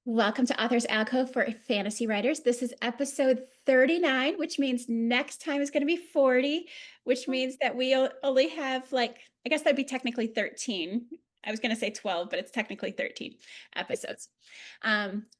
Welcome to Authors Alcove for fantasy writers. This is episode 39, which means next time is going to be 40, which means that we only have I guess that'd be technically 13. I was going to say 12, but it's technically 13 episodes.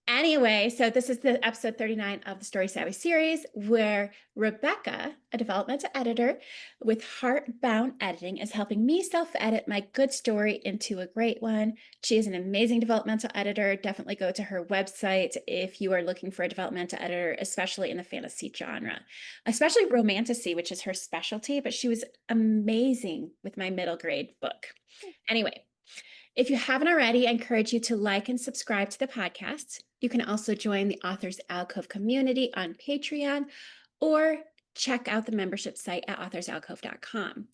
Anyway, so this is the episode 39 of the Story Savvy series where Rebecca, a developmental editor with Heartbound Editing, is helping me self-edit my good story into a great one. She is an amazing developmental editor. Definitely go to her website if you are looking for a developmental editor, especially in the fantasy genre, especially romantasy, which is her specialty, but she was amazing with my middle grade book. Anyway, if you haven't already, I encourage you to like and subscribe to the podcast. You can also join the Authors Alcove community on Patreon or check out the membership site at authorsalcove.com.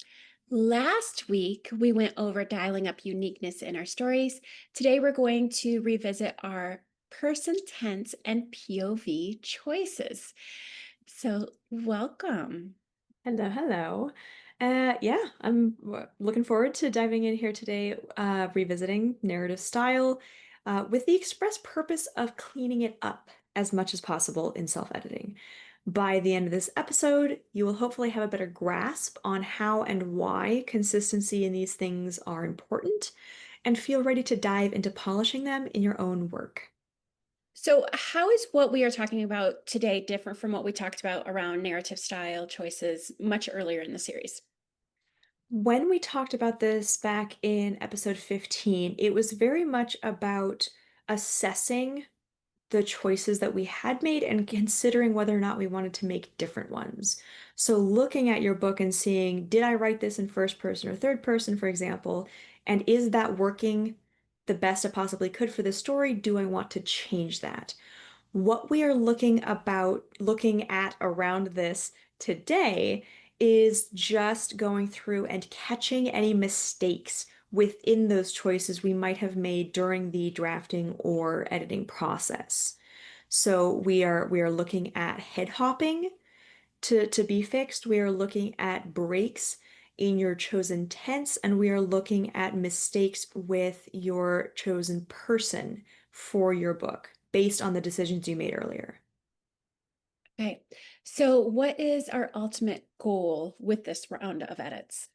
Last week, we went over dialing up uniqueness in our stories. Today, we're going to revisit our person tense and POV choices. So, welcome. Hello, hello. Yeah, I'm looking forward to diving in here today, revisiting narrative style, with the express purpose of cleaning it up as much as possible in self-editing. By the end of this episode, you will hopefully have a better grasp on how and why consistency in these things are important, and feel ready to dive into polishing them in your own work. So, how is what we are talking about today different from what we talked about around narrative style choices much earlier in the series? When we talked about this back in episode 15, it was very much about assessing the choices that we had made and considering whether or not we wanted to make different ones. So looking at your book and seeing, did I write this in first person or third person, for example, and is that working the best it possibly could for the story? Do I want to change that? What we are looking at around this today is just going through and catching any mistakes within those choices we might have made during the drafting or editing process. So we are looking at head hopping to be fixed. We are looking at breaks in your chosen tense, and we are looking at mistakes with your chosen person for your book based on the decisions you made earlier. Okay. So, what is our ultimate goal with this round of edits?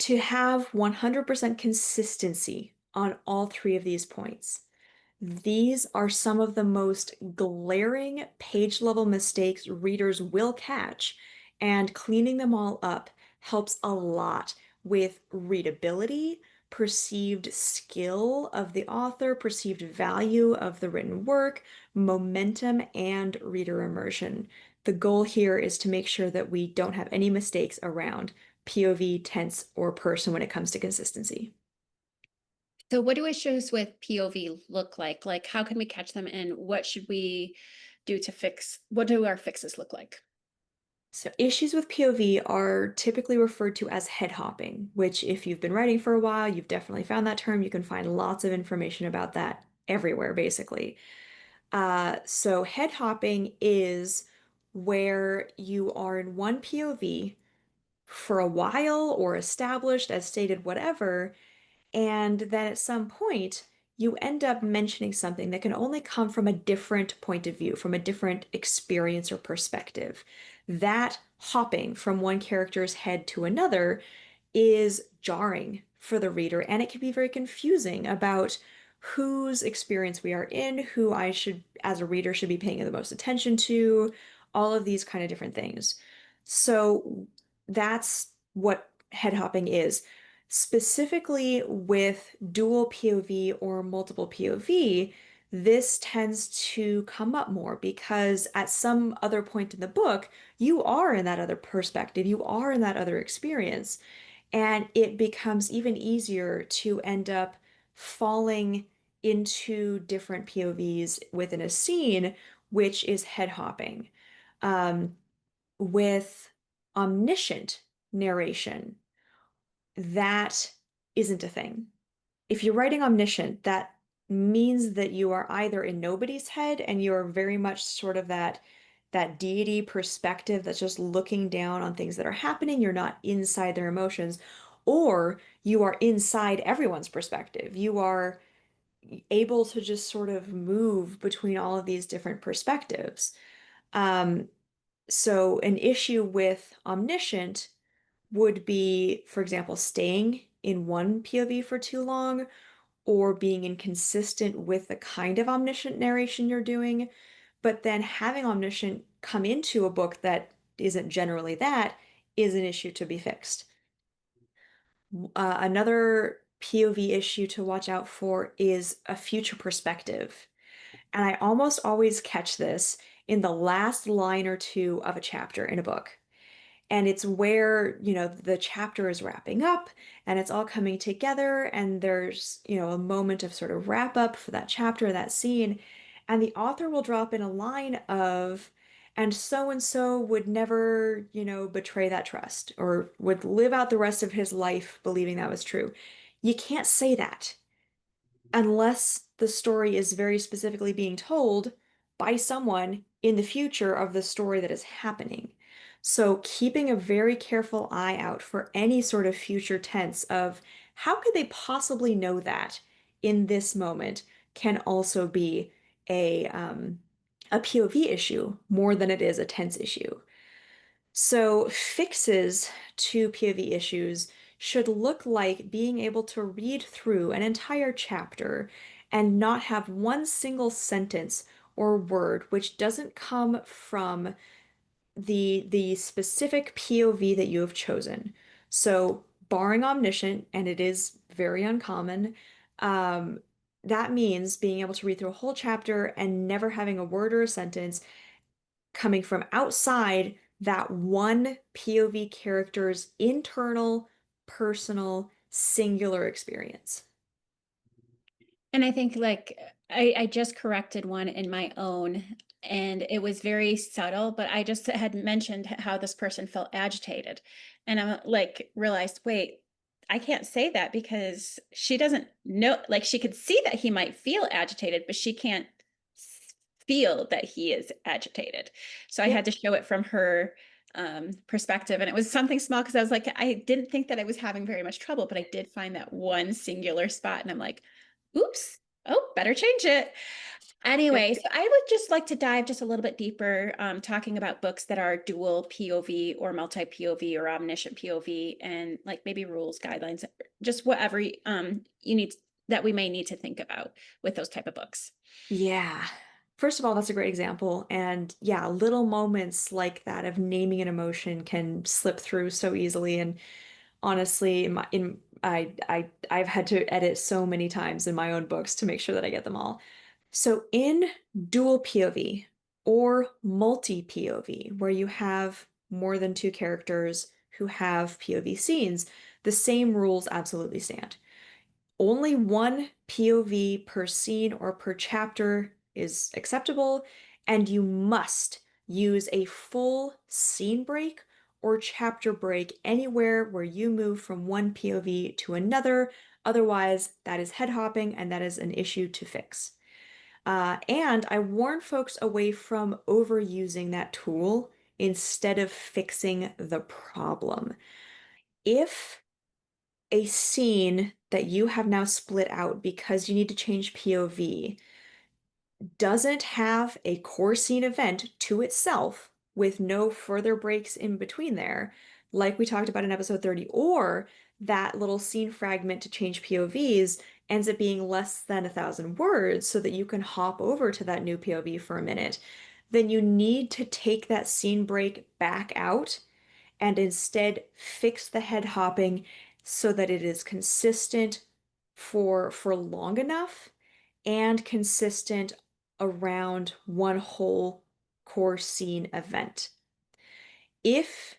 To have 100% consistency on all three of these points. These are some of the most glaring page level mistakes readers will catch, and cleaning them all up helps a lot with readability, perceived skill of the author, perceived value of the written work, momentum, and reader immersion. The goal here is to make sure that we don't have any mistakes around POV, tense, or person when it comes to consistency. So, what do issues with POV look like? Like, how can we catch them, and what should we do to fix? What do our fixes look like? So issues with POV are typically referred to as head hopping, which if you've been writing for a while, you've definitely found that term. You can find lots of information about that everywhere, basically. So head hopping is where you are in one POV for a while or established, as stated, whatever, and then at some point, you end up mentioning something that can only come from a different point of view, from a different experience or perspective. That hopping from one character's head to another is jarring for the reader, and it can be very confusing about whose experience we are in, who I should, as a reader, should be paying the most attention to, all of these kind of different things. So that's what head hopping is. Specifically with dual POV or multiple POV, this tends to come up more because at some other point in the book, you are in that other perspective, you are in that other experience, and it becomes even easier to end up falling into different POVs within a scene, which is head hopping. Um, with omniscient narration, that isn't a thing. If you're writing omniscient, that means that you are either in nobody's head and you're very much sort of that deity perspective that's just looking down on things that are happening. You're not inside their emotions, or you are inside everyone's perspective. You are able to just sort of move between all of these different perspectives. Um, so an issue with omniscient would be, for example, staying in one POV for too long or being inconsistent with the kind of omniscient narration you're doing. But then having omniscient come into a book that isn't generally that is an issue to be fixed. Another POV issue to watch out for is a future perspective. And I almost always catch this in the last line or two of a chapter in a book. And it's where, the chapter is wrapping up and it's all coming together, and there's, a moment of sort of wrap up for that chapter, that scene. And the author will drop in a line of, and so would never, betray that trust or would live out the rest of his life believing that was true. You can't say that unless the story is very specifically being told by someone in the future of the story that is happening. So keeping a very careful eye out for any sort of future tense of how could they possibly know that in this moment can also be a POV issue more than it is a tense issue. So, fixes to POV issues should look like being able to read through an entire chapter and not have one single sentence or word which doesn't come from the specific POV that you have chosen. So, barring omniscient, and it is very uncommon, um, that means being able to read through a whole chapter and never having a word or a sentence coming from outside that one POV character's internal, personal, singular experience. And I think like I just corrected one in my own, and it was very subtle, but I just had mentioned how this person felt agitated. And I'm like realized, wait, I can't say that because she doesn't know, like she could see that he might feel agitated, but she can't feel that he is agitated. So I had Yep. to show it from her perspective. And it was something small because I was like, I didn't think that I was having very much trouble, but I did find that one singular spot. And I'm like, oops, oh, better change it. Yep. Anyway, so I would just like to dive just a little bit deeper, talking about books that are dual POV or multi-POV or omniscient POV, and like maybe rules, guidelines, just whatever you need that we may need to think about with those type of books. Yeah. First of all, that's a great example. And yeah, little moments like that of naming an emotion can slip through so easily. And honestly, I've had to edit so many times in my own books to make sure that I get them all. So in dual POV or multi-POV, where you have more than two characters who have POV scenes, the same rules absolutely stand. Only one POV per scene or per chapter is acceptable, and you must use a full scene break or chapter break anywhere where you move from one POV to another. Otherwise, that is head hopping and that is an issue to fix. And I warn folks away from overusing that tool instead of fixing the problem. If a scene that you have now split out because you need to change POV doesn't have a core scene event to itself with no further breaks in between there, like we talked about in episode 30, or that little scene fragment to change POVs ends up being less than 1,000 words so that you can hop over to that new POV for a minute, then you need to take that scene break back out and instead fix the head hopping so that it is consistent for long enough and consistent around one whole core scene event. If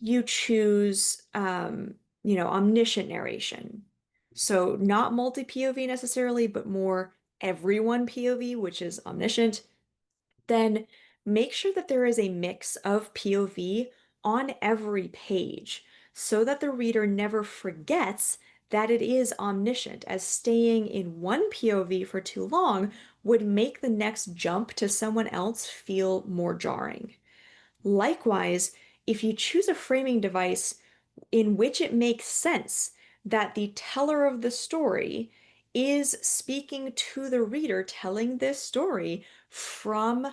you choose omniscient narration, so not multi-POV necessarily, but more everyone POV, which is omniscient, then make sure that there is a mix of POV on every page so that the reader never forgets that it is omniscient, as staying in one POV for too long would make the next jump to someone else feel more jarring. Likewise, if you choose a framing device in which it makes sense that the teller of the story is speaking to the reader, telling this story from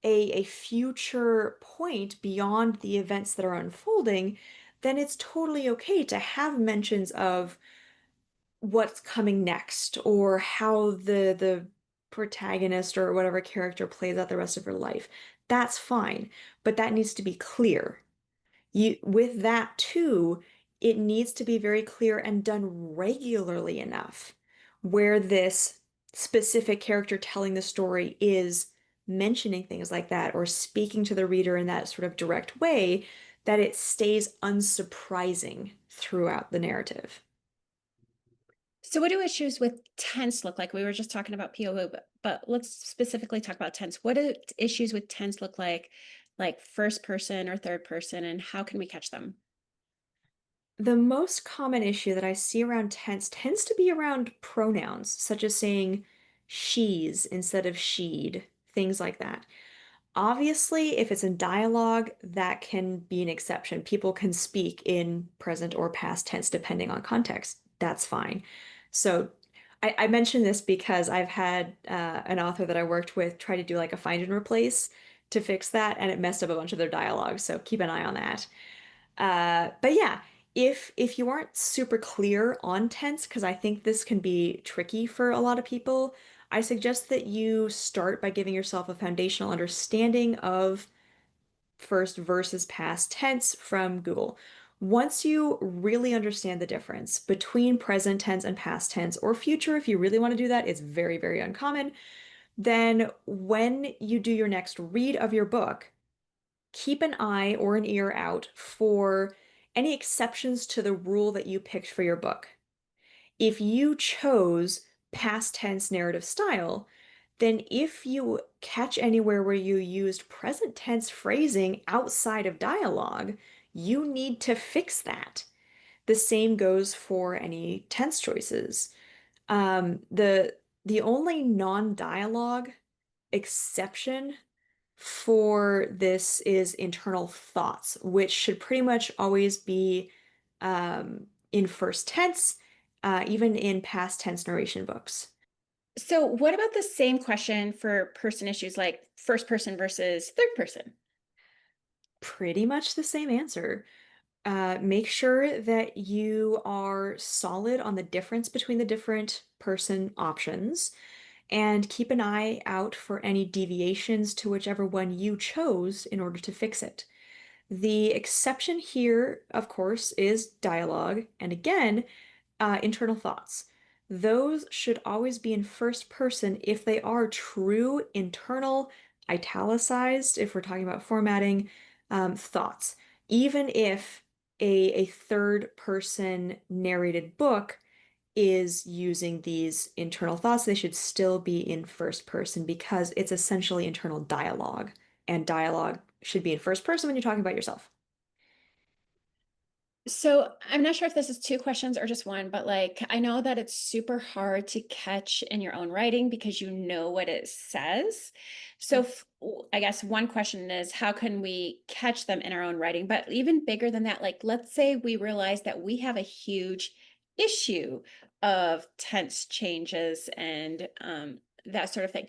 a future point beyond the events that are unfolding, then it's totally okay to have mentions of what's coming next or how the protagonist or whatever character plays out the rest of her life. That's fine, but that needs to be clear. You with that too, it needs to be very clear and done regularly enough where this specific character telling the story is mentioning things like that or speaking to the reader in that sort of direct way that it stays unsurprising throughout the narrative. So what do issues with tense look like? We were just talking about POV, but let's specifically talk about tense. What do issues with tense look like first person or third person, and how can we catch them? The most common issue that I see around tense tends to be around pronouns, such as saying she's instead of she'd, things like that. Obviously, if it's in dialogue, that can be an exception. People can speak in present or past tense depending on context. That's fine. So I mention this because I've had an author that I worked with try to do like a find and replace to fix that, and it messed up a bunch of their dialogue. So keep an eye on that. But yeah, if you aren't super clear on tense, because I think this can be tricky for a lot of people, I suggest that you start by giving yourself a foundational understanding of first versus past tense from Google. Once you really understand the difference between present tense and past tense, or future, if you really want to do that, it's very, very uncommon. Then when you do your next read of your book, keep an eye or an ear out for any exceptions to the rule that you picked for your book. If you chose past tense narrative style, then if you catch anywhere where you used present tense phrasing outside of dialogue, you need to fix that. The same goes for any tense choices. The only non-dialogue exception for this is internal thoughts, which should pretty much always be in first tense, even in past tense narration books. So what about the same question for person issues like first person versus third person? Pretty much the same answer. Make sure that you are solid on the difference between the different person options and keep an eye out for any deviations to whichever one you chose in order to fix it. The exception here, of course, is dialogue, and again, internal thoughts. Those should always be in first person if they are true internal, italicized, if we're talking about formatting, thoughts. Even if a third person narrated book is using these internal thoughts, they should still be in first person because it's essentially internal dialogue, and dialogue should be in first person when you're talking about yourself. So I'm not sure if this is two questions or just one, but like I know that it's super hard to catch in your own writing because you know what it says. So I guess one question is how can we catch them in our own writing? But even bigger than that, like let's say we realize that we have a huge issue of tense changes and that sort of thing.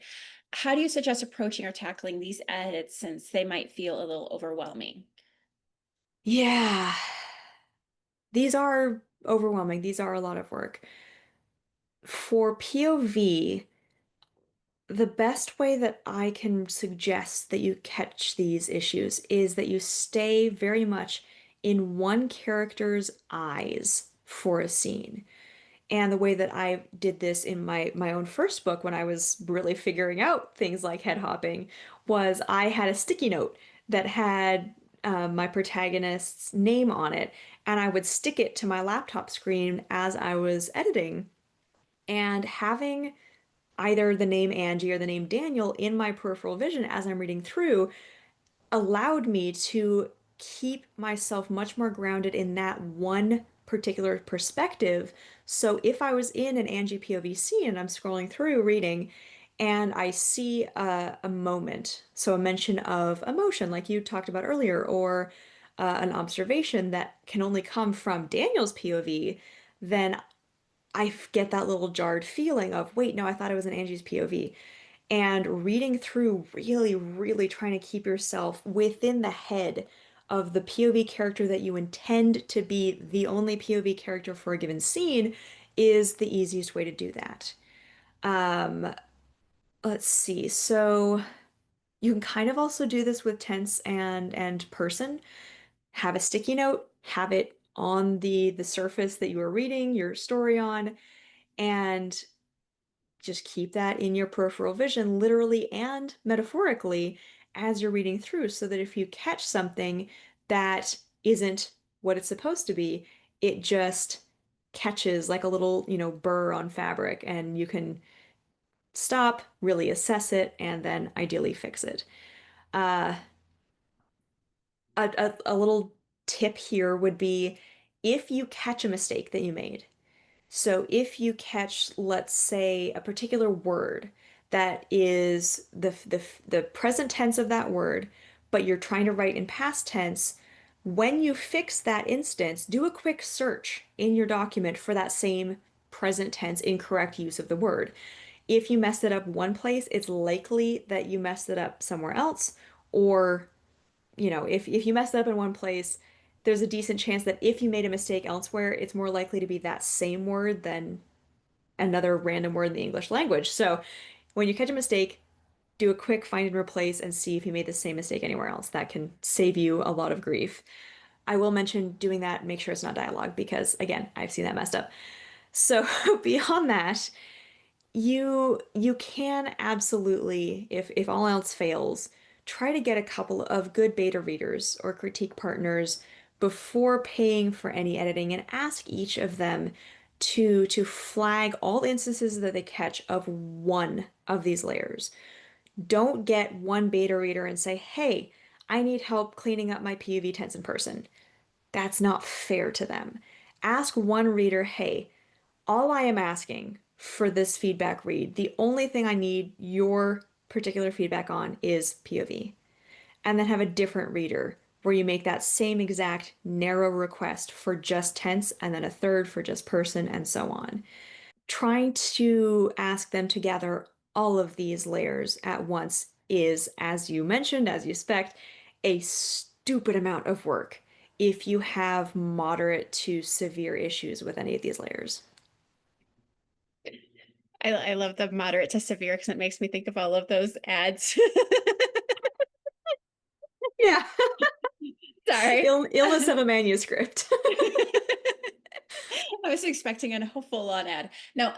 How do you suggest approaching or tackling these edits since they might feel a little overwhelming? Yeah, these are overwhelming. These are a lot of work. For POV, the best way that I can suggest that you catch these issues is that you stay very much in one character's eyes for a scene. And the way that I did this in my own first book when I was really figuring out things like head hopping was I had a sticky note that had my protagonist's name on it, and I would stick it to my laptop screen as I was editing. And having either the name Angie or the name Daniel in my peripheral vision as I'm reading through allowed me to keep myself much more grounded in that one particular perspective. So if I was in an Angie POV scene and I'm scrolling through reading and I see a moment, so a mention of emotion, like you talked about earlier, or an observation that can only come from Daniel's POV, then get that little jarred feeling of, wait, no, I thought it was an Angie's POV. And reading through, really, really trying to keep yourself within the head of the POV character that you intend to be the only POV character for a given scene is the easiest way to do that. Um, let's see. So you can kind of also do this with tense and person. Have a sticky note, have it on the surface that you are reading your story on, and just keep that in your peripheral vision, literally and metaphorically, as you're reading through, so that if you catch something that isn't what it's supposed to be, it just catches like a little, burr on fabric, and you can stop, really assess it, and then ideally fix it. Uh, a little tip here would be if you catch a mistake that you made. So if you catch, let's say, a particular word that is the present tense of that word, but you're trying to write in past tense, when you fix that instance, do a quick search in your document for that same present tense incorrect use of the word. If you messed it up one place, it's likely that you messed it up somewhere else, or if you mess up in one place, there's a decent chance that if you made a mistake elsewhere, it's more likely to be that same word than another random word in the English language. So when you catch a mistake, do a quick find and replace and see if you made the same mistake anywhere else. That can save you a lot of grief. I will mention doing that, make sure it's not dialogue because, again, I've seen that messed up. So beyond that, you can absolutely, if all else fails, try to get a couple of good beta readers or critique partners before paying for any editing and ask each of them to flag all instances that they catch of one of these layers. Don't get one beta reader and say, "Hey, I need help cleaning up my POV tense in person." That's not fair to them. Ask one reader, "Hey, all I am asking for this feedback read, the only thing I need your particular feedback on is POV." And then have a different reader where you make that same exact narrow request for just tense and then a third for just person and so on. Trying to ask them to gather all of these layers at once is, as you mentioned, as you expect, a stupid amount of work if you have moderate to severe issues with any of these layers. I love the moderate to severe because it makes me think of all of those ads. Yeah. Sorry. Illness of a manuscript. I was expecting a full-on ad. No,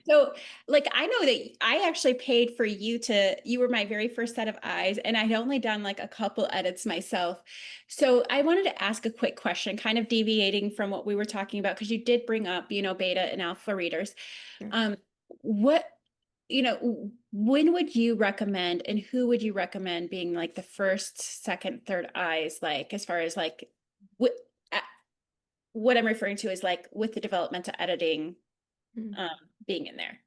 so like I know that I actually paid for you were my very first set of eyes, and I'd only done like a couple edits myself. So I wanted to ask a quick question, kind of deviating from what we were talking about, because you did bring up, beta and alpha readers. Sure. Um, what, when would you recommend and who would you recommend being like the first, second, third eyes, like as far as like what what I'm referring to is like with the developmental editing Hmm. um, being in there.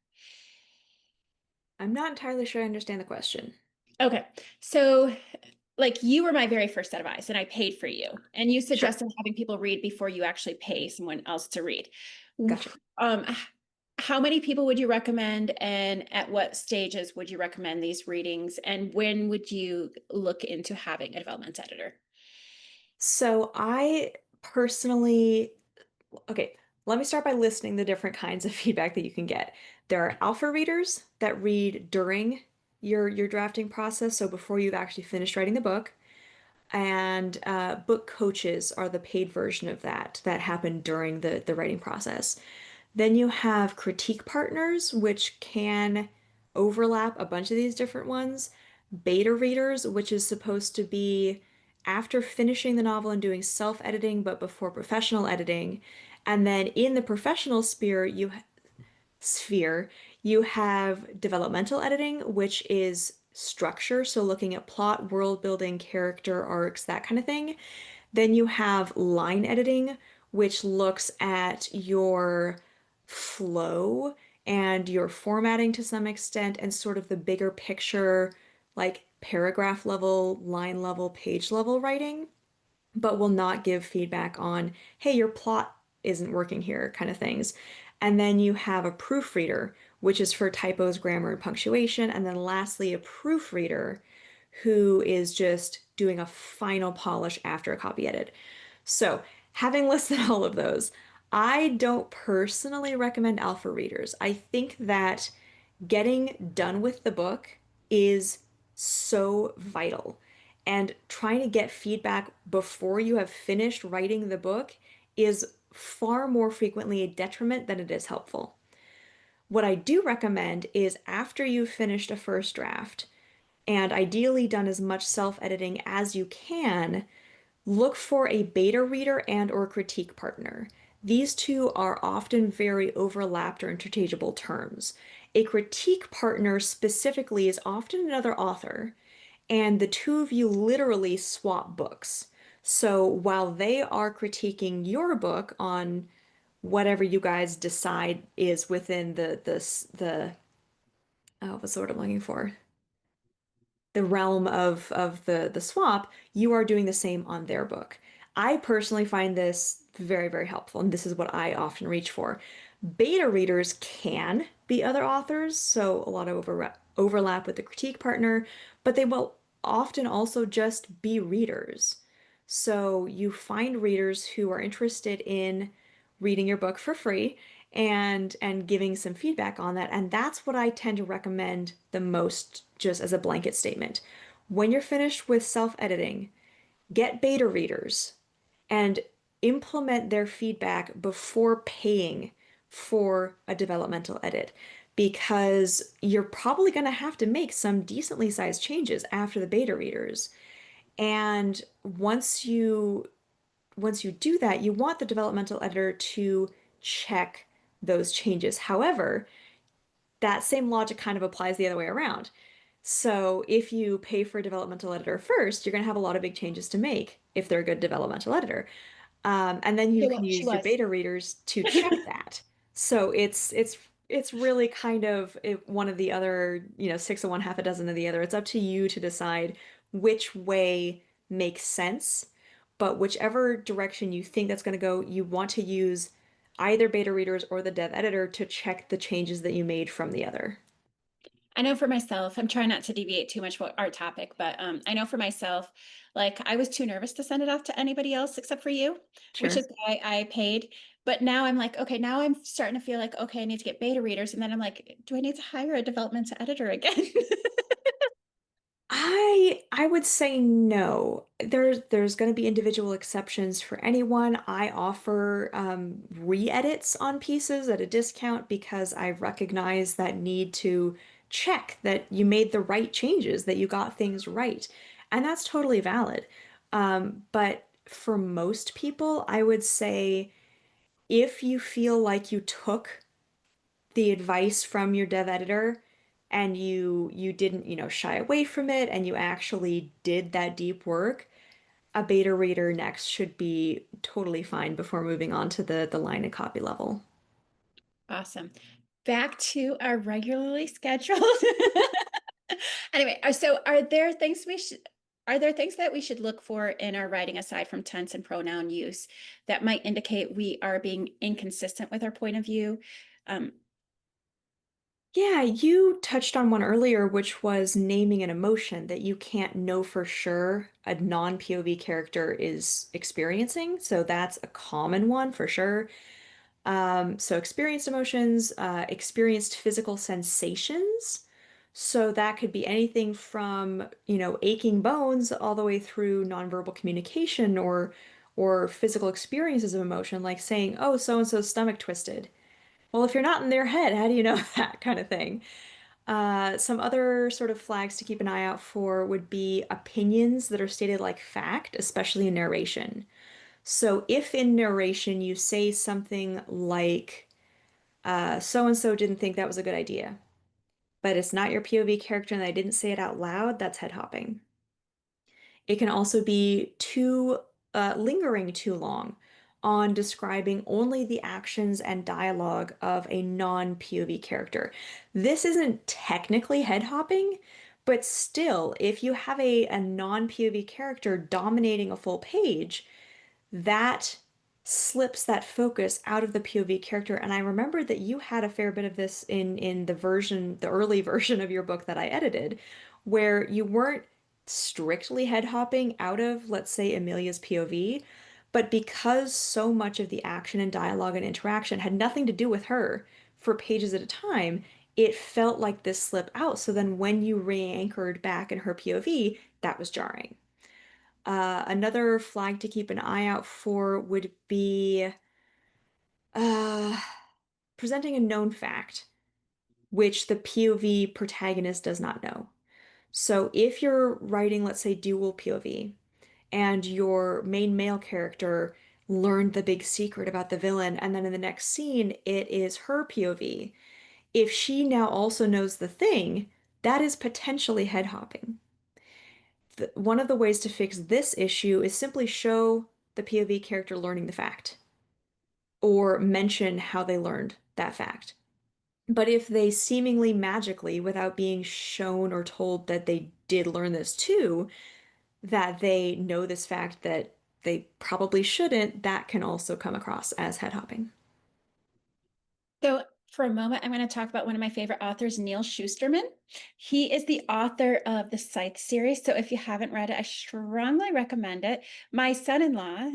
I'm not entirely sure I understand the question. Okay. So like you were my very first set of eyes and I paid for you. And you Sure. suggested having people read before you actually pay someone else to read. Gotcha. Um, how many people would you recommend and at what stages would you recommend these readings? And when would you look into having a development editor? So I personally, okay, let me start by listing the different kinds of feedback that you can get. There are alpha readers that read during your drafting process, so before you've actually finished writing the book. And book coaches are the paid version of that happen during the writing process. Then you have critique partners, which can overlap a bunch of these different ones. Beta readers, which is supposed to be after finishing the novel and doing self-editing, but before professional editing. And then in the professional sphere, you have developmental editing, which is structure, so looking at plot, world building, character arcs, that kind of thing. Then you have line editing, which looks at your flow and your formatting to some extent and sort of the bigger picture, like paragraph level, line level, page level writing, but will not give feedback on, hey, your plot isn't working here, kind of things. And then you have a proofreader, which is for typos, grammar, and punctuation. And then lastly, a proofreader who is just doing a final polish after a copy edit. So, having listed all of those, I don't personally recommend alpha readers. I think that getting done with the book is so vital. And trying to get feedback before you have finished writing the book is far more frequently a detriment than it is helpful. What I do recommend is after you've finished a first draft, and ideally done as much self-editing as you can, look for a beta reader and or critique partner. These two are often very overlapped or interchangeable terms. A critique partner specifically is often another author, and the two of you literally swap books. So while they are critiquing your book on whatever you guys decide is within the what's the word I'm looking for? The realm of the swap, you are doing the same on their book. I personally find this very, very helpful, and this is what I often reach for. Beta readers can be other authors, so a lot of overlap with the critique partner, but they will often also just be readers. So you find readers who are interested in reading your book for free and giving some feedback on that. And that's what I tend to recommend the most, just as a blanket statement. When you're finished with self-editing, get beta readers and implement their feedback before paying for a developmental edit because you're probably going to have to make some decently sized changes after the beta readers. And once you do that, you want the developmental editor to check those changes. However, that same logic kind of applies the other way around. So if you pay for a developmental editor first, you're going to have a lot of big changes to make if they're a good developmental editor. And then you can She use your was. beta readers to check that. So it's really kind of one of the other, six of one, half a dozen of the other. It's up to you to decide which way makes sense. But whichever direction you think that's going to go, you want to use either beta readers or the dev editor to check the changes that you made from the other. I know for myself, I'm trying not to deviate too much about our topic, but I know for myself, like I was too nervous to send it off to anybody else except for you, which Sure. is why I paid. But now I'm like, okay, now I'm starting to feel like, okay, I need to get beta readers. And then I'm like, do I need to hire a developmental editor again? I would say no. There's going to be individual exceptions for anyone. I offer re-edits on pieces at a discount because I recognize that need to check that you made the right changes, that you got things right, and that's totally valid. But for most people, I would say if you feel like you took the advice from your dev editor and you didn't, shy away from it and you actually did that deep work, a beta reader next should be totally fine before moving on to the line and copy level. Awesome. Back to our regularly scheduled. Anyway, so are there things that we should look for in our writing aside from tense and pronoun use that might indicate we are being inconsistent with our point of view? Um, Yeah, you touched on one earlier, which was naming an emotion that you can't know for sure a non-POV character is experiencing. So that's a common one for sure. So experienced emotions, experienced physical sensations. So that could be anything from, aching bones all the way through nonverbal communication or physical experiences of emotion, like saying, "Oh, so and so's stomach twisted." Well, if you're not in their head, how do you know that kind of thing? Some other sort of flags to keep an eye out for would be opinions that are stated like fact, especially in narration. So if in narration you say something like, so and so didn't think that was a good idea, but it's not your POV character and they didn't say it out loud, that's head hopping. It can also be too lingering too long on describing only the actions and dialogue of a non-POV character. This isn't technically head hopping, but still, if you have a non-POV character dominating a full page, that slips that focus out of the POV character. And I remember that you had a fair bit of this in the early version of your book that I edited, where you weren't strictly head hopping out of, let's say, Amelia's POV, but because so much of the action and dialogue and interaction had nothing to do with her for pages at a time, it felt like this slip out. So then when you re-anchored back in her POV, that was jarring. Another flag to keep an eye out for would be uh, presenting a known fact, which the POV protagonist does not know. So if you're writing, let's say, dual POV, and your main male character learned the big secret about the villain, and then in the next scene, it is her POV. If she now also knows the thing, that is potentially head hopping. One of the ways to fix this issue is simply show the POV character learning the fact or mention how they learned that fact. But if they seemingly magically, without being shown or told that they did learn this too, that they know this fact that they probably shouldn't, that can also come across as head hopping. So, for a moment, I'm going to talk about one of my favorite authors, Neil Shusterman. He is the author of the Scythe series. So, if you haven't read it, I strongly recommend it. My son-in-law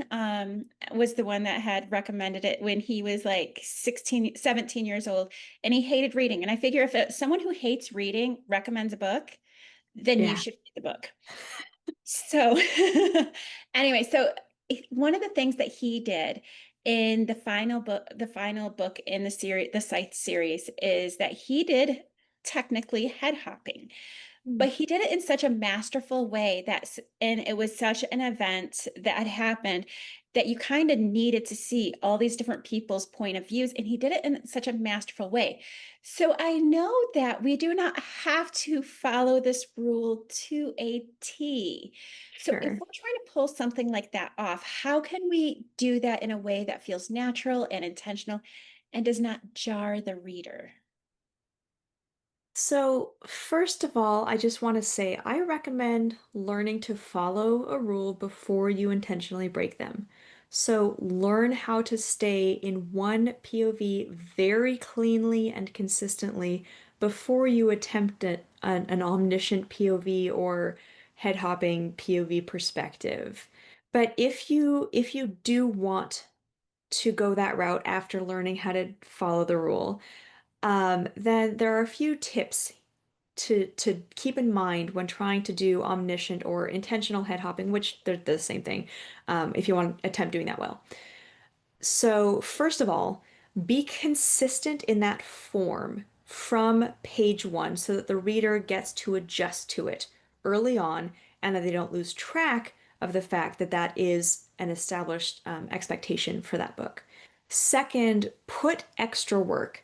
was the one that had recommended it when he was like 16, 17 years old, and he hated reading. And I figure if someone who hates reading recommends a book, then you Yeah. should read the book. So anyway, so one of the things that he did in the final book in the series, the Scythe series, is that he did technically head hopping. Mm. But he did it in such a masterful way and it was such an event that had happened that you kind of needed to see all these different people's point of views. And he did it in such a masterful way. So I know that we do not have to follow this rule to a T. So if Sure. we're trying to pull something like that off, how can we do that in a way that feels natural and intentional and does not jar the reader? So, first of all, I just want to say I recommend learning to follow a rule before you intentionally break them. So, learn how to stay in one POV very cleanly and consistently before you attempt an omniscient POV or head hopping POV perspective. But if you do want to go that route after learning how to follow the rule, then there are a few tips to keep in mind when trying to do omniscient or intentional head hopping, which they're the same thing, if you want to attempt doing that well. So, first of all, be consistent in that form from page one so that the reader gets to adjust to it early on and that they don't lose track of the fact that that is an established expectation for that book. Second, put extra work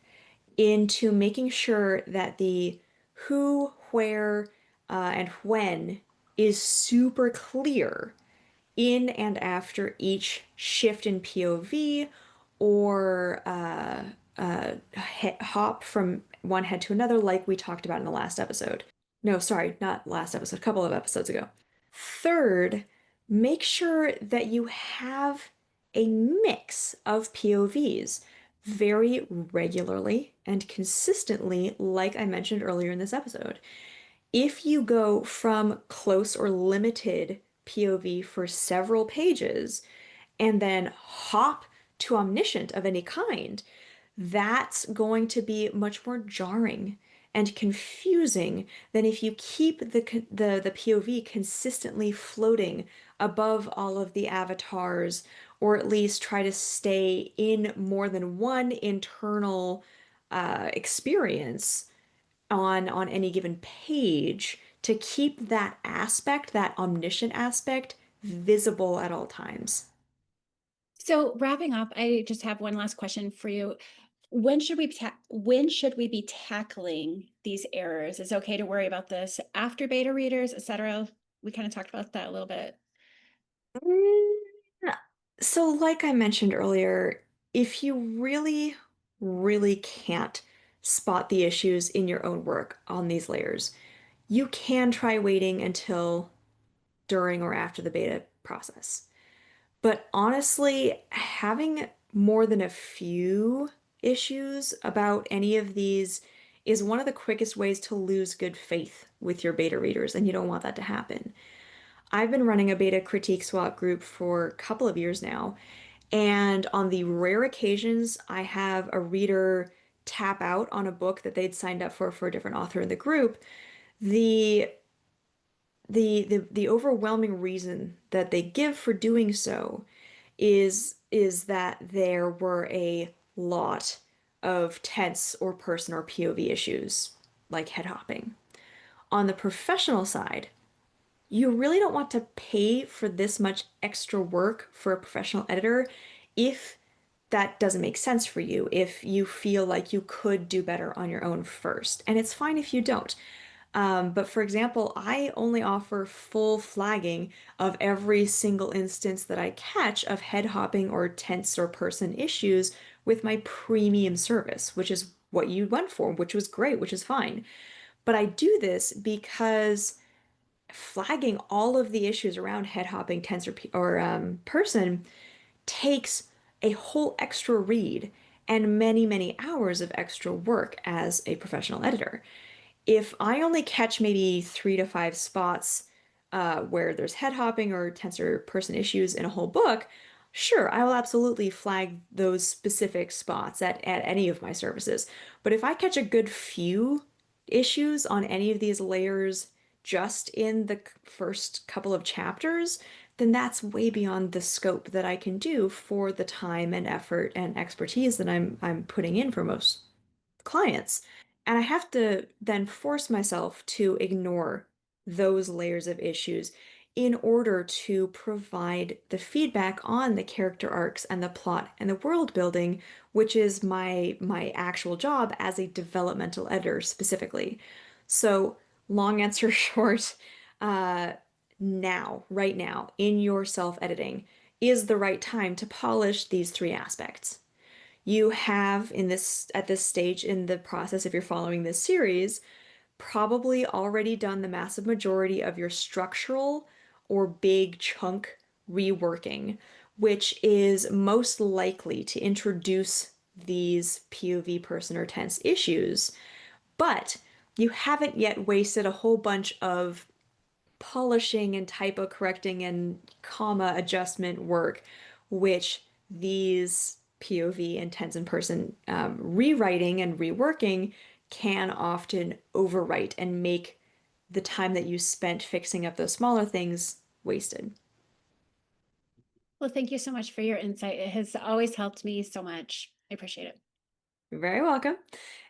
into making sure that the who, where, and when is super clear in and after each shift in POV or hop from one head to another, like we talked about in the last episode. No, sorry, not last episode, a couple of episodes ago. Third, make sure that you have a mix of POVs very regularly and consistently, like I mentioned earlier in this episode. If you go from close or limited POV for several pages and then hop to omniscient of any kind, that's going to be much more jarring and confusing than if you keep the POV consistently floating above all of the avatars, or at least try to stay in more than one internal experience on any given page to keep that aspect, that omniscient aspect, visible at all times. So wrapping up, I just have one last question for you. When should we be tackling these errors? Is it okay to worry about this after beta readers, etc.? We kind of talked about that a little bit. Mm, So, like I mentioned earlier, if you really, really can't spot the issues in your own work on these layers, you can try waiting until during or after the beta process. But honestly, having more than a few issues about any of these is one of the quickest ways to lose good faith with your beta readers, and you don't want that to happen. I've been running a beta critique swap group for a couple of years now, and on the rare occasions I have a reader tap out on a book that they'd signed up for a different author in the group, the the overwhelming reason that they give for doing so is that there were a lot of tense or person or POV issues, like head hopping. On the professional side, you really don't want to pay for this much extra work for a professional editor if that doesn't make sense for you, if you feel like you could do better on your own first. And it's fine if you don't. But for example, I only offer full flagging of every single instance that I catch of head hopping or tense or person issues with my premium service, which is what you went for, which was great, which is fine. But I do this because flagging all of the issues around head hopping, tense, or person takes a whole extra read and many, many hours of extra work as a professional editor. If I only catch maybe 3 to 5 spots where there's head hopping or tensor person issues in a whole book, sure, I will absolutely flag those specific spots at any of my services. But if I catch a good few issues on any of these layers just in the first couple of chapters, then that's way beyond the scope that I can do for the time and effort and expertise that I'm putting in for most clients. And I have to then force myself to ignore those layers of issues in order to provide the feedback on the character arcs and the plot and the world building, which is my actual job as a developmental editor specifically. So, long answer short, uh, right now, in your self-editing, is the right time to polish these three aspects. You have in this at this stage in the process, if you're following this series, probably already done the massive majority of your structural or big chunk reworking, which is most likely to introduce these POV person or tense issues, but you haven't yet wasted a whole bunch of polishing and typo correcting and comma adjustment work, which these POV and tense in person rewriting and reworking can often overwrite and make the time that you spent fixing up those smaller things wasted. Well, thank you so much for your insight. It has always helped me so much. I appreciate it. You're very welcome.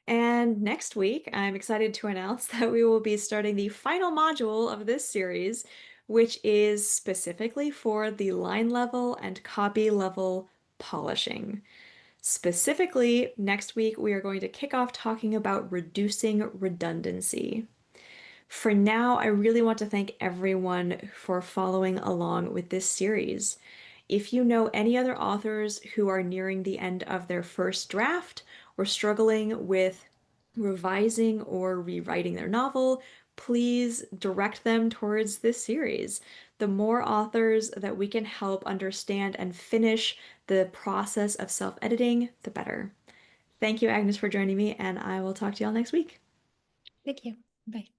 And next week, I'm excited to announce that we will be starting the final module of this series, which is specifically for the line level and copy level polishing. Specifically, next week, we are going to kick off talking about reducing redundancy. For now, I really want to thank everyone for following along with this series. If you know any other authors who are nearing the end of their first draft or struggling with revising or rewriting their novel, please direct them towards this series. The more authors that we can help understand and finish the process of self-editing, the better. Thank you, Agnes, for joining me, and I will talk to y'all next week. Thank you. Bye.